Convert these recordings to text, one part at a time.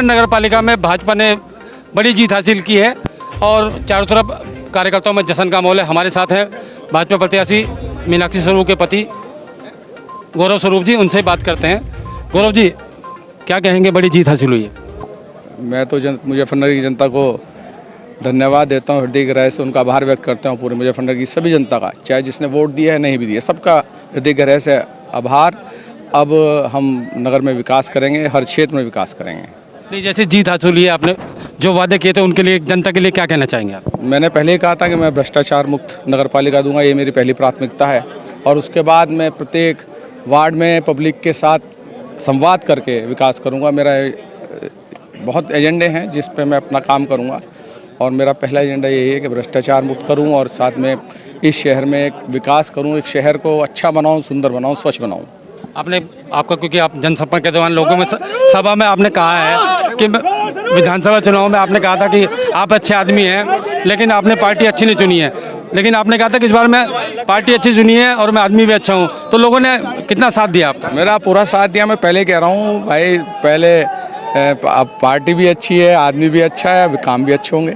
नगर पालिका में भाजपा ने बड़ी जीत हासिल की है और चारों तरफ कार्यकर्ताओं में जश्न का माहौल है। हमारे साथ हैं भाजपा प्रत्याशी मीनाक्षी स्वरूप के पति गौरव स्वरूप जी, उनसे बात करते हैं। गौरव जी, क्या कहेंगे, बड़ी जीत हासिल हुई है? मैं तो मुजफ्फरनगर की जनता को धन्यवाद देता हूँ, हृदय गहराई से उनका आभार व्यक्त करता हूँ। पूरे मुजफ्फरनगर की सभी जनता का, चाहे जिसने वोट दिया है नहीं भी दिया, सबका हृदय गहराई से आभार। अब हम नगर में विकास करेंगे, हर क्षेत्र में विकास करेंगे। नहीं, जैसे जीत हासिल हुई है, आपने जो वादे किए थे उनके लिए, जनता के लिए क्या कहना चाहेंगे आप? मैंने पहले ही कहा था कि मैं भ्रष्टाचार मुक्त नगर पालिका दूंगा, ये मेरी पहली प्राथमिकता है। और उसके बाद मैं प्रत्येक वार्ड में पब्लिक के साथ संवाद करके विकास करूंगा। मेरा बहुत एजेंडे हैं जिस पे मैं अपना काम करूंगा और मेरा पहला एजेंडा यही है कि भ्रष्टाचार मुक्त करूं और साथ में इस शहर में एक विकास करूं, एक शहर को अच्छा बनाऊं, सुंदर बनाऊं, स्वच्छ बनाऊं। आपका क्योंकि आप जनसंपर्क के दौरान लोगों में सभा में आपने कहा है कि विधानसभा चुनाव में आपने कहा था कि आप अच्छे आदमी हैं, लेकिन आपने पार्टी अच्छी नहीं चुनी है। लेकिन आपने कहा था कि इस बार मैं पार्टी अच्छी चुनी है और मैं आदमी भी अच्छा हूँ, तो लोगों ने कितना साथ दिया आपका? मेरा पूरा साथ दिया। मैं पहले कह रहा हूँ भाई, पहले अब पार्टी भी अच्छी है, आदमी भी अच्छा है, अब काम भी अच्छे होंगे।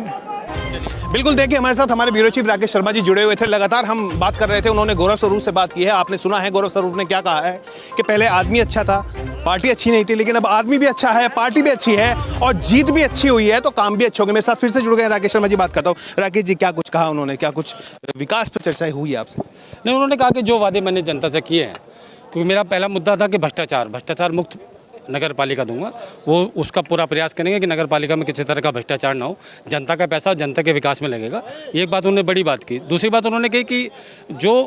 बिल्कुल, देखिए हमारे साथ हमारे ब्यूरो चीफ राकेश शर्मा जी जुड़े हुए थे। लगातार हम बात कर रहे थे, उन्होंने गौरव स्वरूप से बात की है। आपने सुना है गौरव स्वरूप ने क्या कहा है कि पहले आदमी अच्छा था, पार्टी अच्छी नहीं थी, लेकिन अब आदमी भी अच्छा है, पार्टी भी अच्छी है और जीत भी अच्छी हुई है, तो काम भी अच्छे होंगे। मेरे साथ फिर से जुड़ गए राकेश शर्मा जी, बात करता हूँ। राकेश जी, क्या कुछ कहा उन्होंने, क्या कुछ विकास पर चर्चा हुई है आपसे? नहीं, उन्होंने कहा कि जो वादे मैंने जनता से किए हैं, क्योंकि मेरा पहला मुद्दा था कि भ्रष्टाचार मुक्त नगर पालिका दूंगा, वो उसका पूरा प्रयास करेंगे कि नगर पालिका में किसी तरह का भ्रष्टाचार ना हो, जनता का पैसा जनता के विकास में लगेगा। एक बात उन्होंने बड़ी बात की। दूसरी बात उन्होंने कही कि जो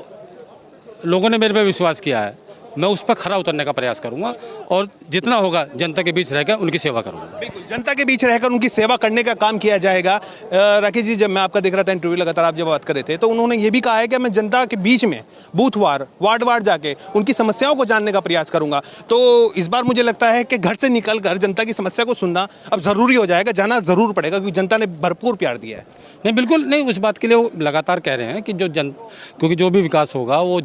लोगों ने मेरे पे विश्वास किया है, मैं उस पर खरा उतरने का प्रयास करूंगा और जितना होगा जनता के बीच रहकर उनकी सेवा करूंगा। बिल्कुल, जनता के बीच रहकर उनकी सेवा करने का काम किया जाएगा। राकेश जी, जब मैं आपका देख रहा था इंटरव्यू, लगातार आप जब बात कर रहे थे, तो उन्होंने ये भी कहा है कि मैं जनता के बीच में बूथवार, वार्ड जाके उनकी समस्याओं को जानने का प्रयास करूंगा। तो इस बार मुझे लगता है कि घर से निकल कर जनता की समस्या को सुनना अब ज़रूरी हो जाएगा, जाना ज़रूर पड़ेगा, क्योंकि जनता ने भरपूर प्यार दिया है। नहीं, बिल्कुल नहीं, उस बात के लिए वो लगातार कह रहे हैं कि क्योंकि जो भी विकास होगा वो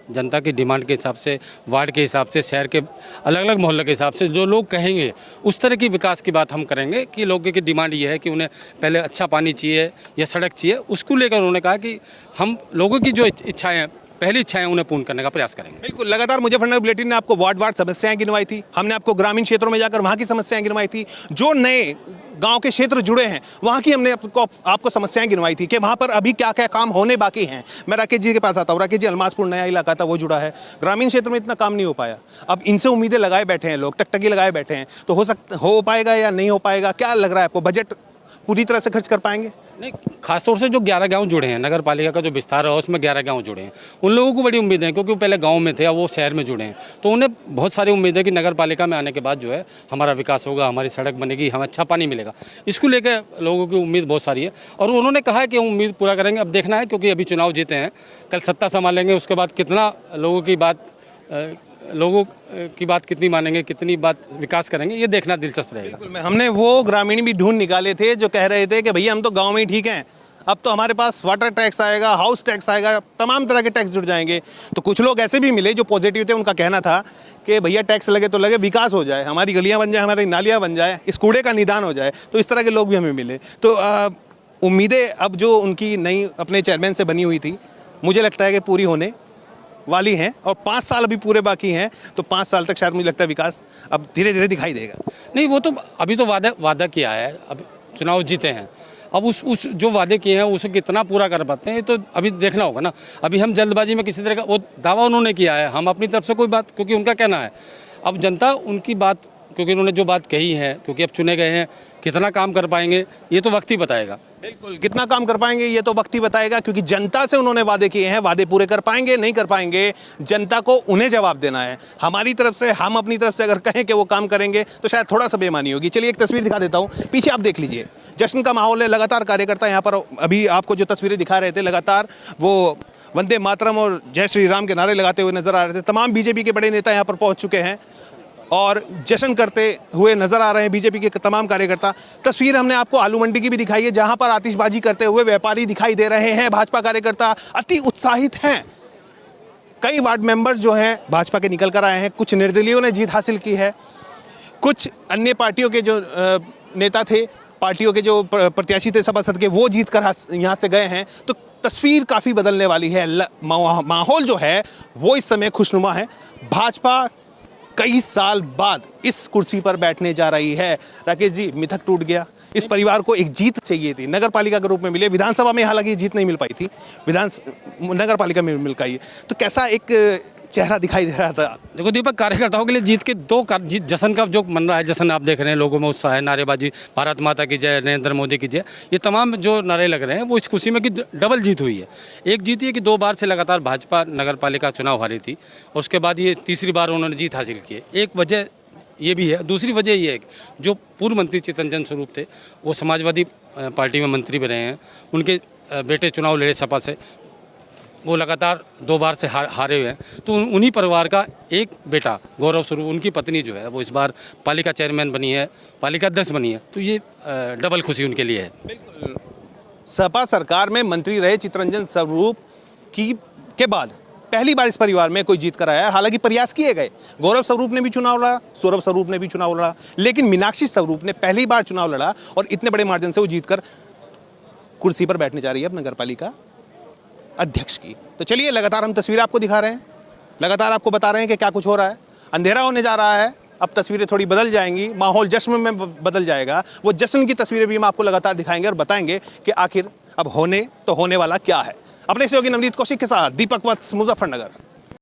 जनता की डिमांड के हिसाब से, वार्ड के हिसाब से, शहर के अलग अलग मोहल्ले के हिसाब से जो लोग कहेंगे उस तरह की विकास की बात हम करेंगे। कि लोगों की डिमांड ये है कि उन्हें पहले अच्छा पानी चाहिए या सड़क चाहिए, उसको लेकर उन्होंने कहा कि हम लोगों की जो इच्छाएँ, पहली इच्छाएं उन्हें पूर्ण करने का प्रयास करेंगे। बिल्कुल, लगातार मुजफ्फरनगर बुलेटिन ने आपको वार्ड समस्याएं गिनवाई थी, हमने आपको ग्रामीण क्षेत्रों में जाकर वहाँ की समस्याएं गिनवाई थी, जो नए गांव के क्षेत्र जुड़े हैं वहाँ की हमने आपको समस्याएं गिनवाई थी कि वहाँ पर अभी क्या क्या काम होने बाकी हैं। मैं राकेश जी के पास आता हूँ। राकेश जी, अलमासपुर नया इलाका था, वो जुड़ा है, ग्रामीण क्षेत्र में इतना काम नहीं हो पाया। अब इनसे उम्मीदें लगाए बैठे हैं लोग, टकटकी लगाए बैठे हैं, तो हो पाएगा या नहीं हो पाएगा, क्या लग रहा है आपको? बजट पूरी तरह से खर्च कर पाएंगे? नहीं, खासतौर से जो 11 गांव जुड़े हैं, नगर पालिका का जो विस्तार है उसमें 11 गांव जुड़े हैं, उन लोगों को बड़ी उम्मीद है, क्योंकि वो पहले गांव में थे, अब वो शहर में जुड़े हैं, तो उन्हें बहुत सारी उम्मीद है कि नगर पालिका में आने के बाद जो है हमारा विकास होगा, हमारी सड़क बनेगी, हमें अच्छा पानी मिलेगा। इसको लेकर लोगों की उम्मीद बहुत सारी है और उन्होंने कहा है कि उम्मीद पूरा करेंगे। अब देखना है, क्योंकि अभी चुनाव जीते हैं, कल सत्ता संभालेंगे, उसके बाद कितना लोगों की बात कितनी मानेंगे, कितनी बात विकास करेंगे, ये देखना दिलचस्प रहेगा। हमने वो ग्रामीण भी ढूंढ निकाले थे जो कह रहे थे कि भैया हम तो गांव में ही ठीक हैं, अब तो हमारे पास वाटर टैक्स आएगा, हाउस टैक्स आएगा, तमाम तरह के टैक्स जुड़ जाएंगे। तो कुछ लोग ऐसे भी मिले जो पॉजिटिव थे, उनका कहना था कि भैया टैक्स लगे तो लगे, विकास हो जाए, हमारी गलियां बन जाए, हमारी नालियां बन जाए, इस कूड़े का निदान हो जाए। तो इस तरह के लोग भी हमें मिले। तो उम्मीदें अब जो उनकी नई अपने चेयरमैन से बनी हुई थी, मुझे लगता है कि पूरी होने वाली हैं और 5 साल अभी पूरे बाकी हैं। तो 5 साल तक शायद मुझे लगता है विकास अब धीरे धीरे दिखाई देगा। नहीं, वो तो अभी तो वादा किया है, अब चुनाव जीते हैं, अब उस जो वादे किए हैं उसे कितना पूरा कर पाते हैं ये तो अभी देखना होगा ना। अभी हम जल्दबाजी में किसी तरह का वो दावा उन्होंने किया है, हम अपनी तरफ से कोई बात, क्योंकि उनका कहना है, अब जनता उनकी बात, क्योंकि उन्होंने जो बात कही है, क्योंकि अब चुने गए हैं, कितना काम कर पाएंगे ये तो वक्त ही बताएगा। बिल्कुल, कितना काम कर पाएंगे ये तो वक्त ही बताएगा, क्योंकि जनता से उन्होंने वादे किए हैं, वादे पूरे कर पाएंगे नहीं कर पाएंगे, जनता को उन्हें जवाब देना है। हमारी तरफ से, हम अपनी तरफ से अगर कहें कि वो काम करेंगे तो शायद थोड़ा सा बेईमानी होगी। चलिए एक तस्वीर दिखा देता हूँ, पीछे आप देख लीजिए, जश्न का माहौल है, लगातार कार्यकर्ता यहाँ पर अभी आपको जो तस्वीरें दिखा रहे थे, लगातार वो वंदे मातरम और जय श्री राम के नारे लगाते हुए नजर आ रहे थे। तमाम बीजेपी के बड़े नेता यहाँ पर पहुँच चुके हैं और जश्न करते हुए नजर आ रहे हैं बीजेपी के तमाम कार्यकर्ता। तस्वीर हमने आपको आलू मंडी की भी दिखाई है, जहां पर आतिशबाजी करते हुए व्यापारी दिखाई दे रहे हैं। भाजपा कार्यकर्ता अति उत्साहित हैं। कई वार्ड मेंबर्स जो हैं भाजपा के निकल कर आए हैं, कुछ निर्दलीयों ने जीत हासिल की है, कुछ अन्य पार्टियों के जो नेता थे, पार्टियों के जो प्रत्याशी थे सभासद के, वो जीत कर यहाँ से गए हैं, तो तस्वीर काफ़ी बदलने वाली है। माहौल जो है वो इस समय खुशनुमा है। भाजपा कई साल बाद इस कुर्सी पर बैठने जा रही है। राकेश जी, मिथक टूट गया। इस परिवार को एक जीत चाहिए थी, नगर पालिका के रूप में मिले। विधानसभा में हालांकि जीत नहीं मिल पाई थी, नगर पालिका में मिल पाई। तो कैसा एक चेहरा दिखाई दे रहा था? देखो दीपक, कार्यकर्ताओं के लिए जीत के जीत जश्न का जो मन रहा है, जश्न आप देख रहे हैं, लोगों में उत्साह है, नारेबाजी, भारत माता की जय, नरेंद्र मोदी की जय, ये तमाम जो नारे लग रहे हैं वो इस खुशी में कि डबल जीत हुई है। एक जीत ये कि 2 बार से लगातार भाजपा नगर पालिका चुनाव हारी थी, और उसके बाद ये तीसरी बार उन्होंने जीत हासिल की है। एक वजह ये भी है, दूसरी वजह ये है कि जो पूर्व मंत्री चितरंजन स्वरूप थे, वो समाजवादी पार्टी में मंत्री भी रहे हैं, उनके बेटे चुनाव लड़े सपा से, वो लगातार 2 बार से हारे हुए हैं। तो उन्हीं परिवार का एक बेटा गौरव स्वरूप, उनकी पत्नी जो है वो इस बार पालिका चेयरमैन बनी है, पालिका अध्यक्ष बनी है, तो ये डबल खुशी उनके लिए है। बिल्कुल। सपा सरकार में मंत्री रहे चितरंजन स्वरूप के बाद पहली बार इस परिवार में कोई जीत कर आया है। हालांकि प्रयास किए गए, गौरव स्वरूप ने भी चुनाव लड़ा, सौरभ स्वरूप ने भी चुनाव लड़ा, लेकिन मीनाक्षी स्वरूप ने पहली बार चुनाव लड़ा और इतने बड़े मार्जिन से वो जीतकर कुर्सी पर बैठने जा रही है अब नगर पालिका अध्यक्ष की। तो चलिए, लगातार हम तस्वीरें आपको दिखा रहे हैं, लगातार आपको बता रहे हैं कि क्या कुछ हो रहा है। अंधेरा होने जा रहा है, अब तस्वीरें थोड़ी बदल जाएंगी, माहौल जश्न में बदल जाएगा। वो जश्न की तस्वीरें भी हम आपको लगातार दिखाएंगे और बताएंगे कि आखिर अब होने वाला क्या है। अपने सहयोगी नवनीत कौशिक के साथ दीपक वत्स, मुजफ्फरनगर।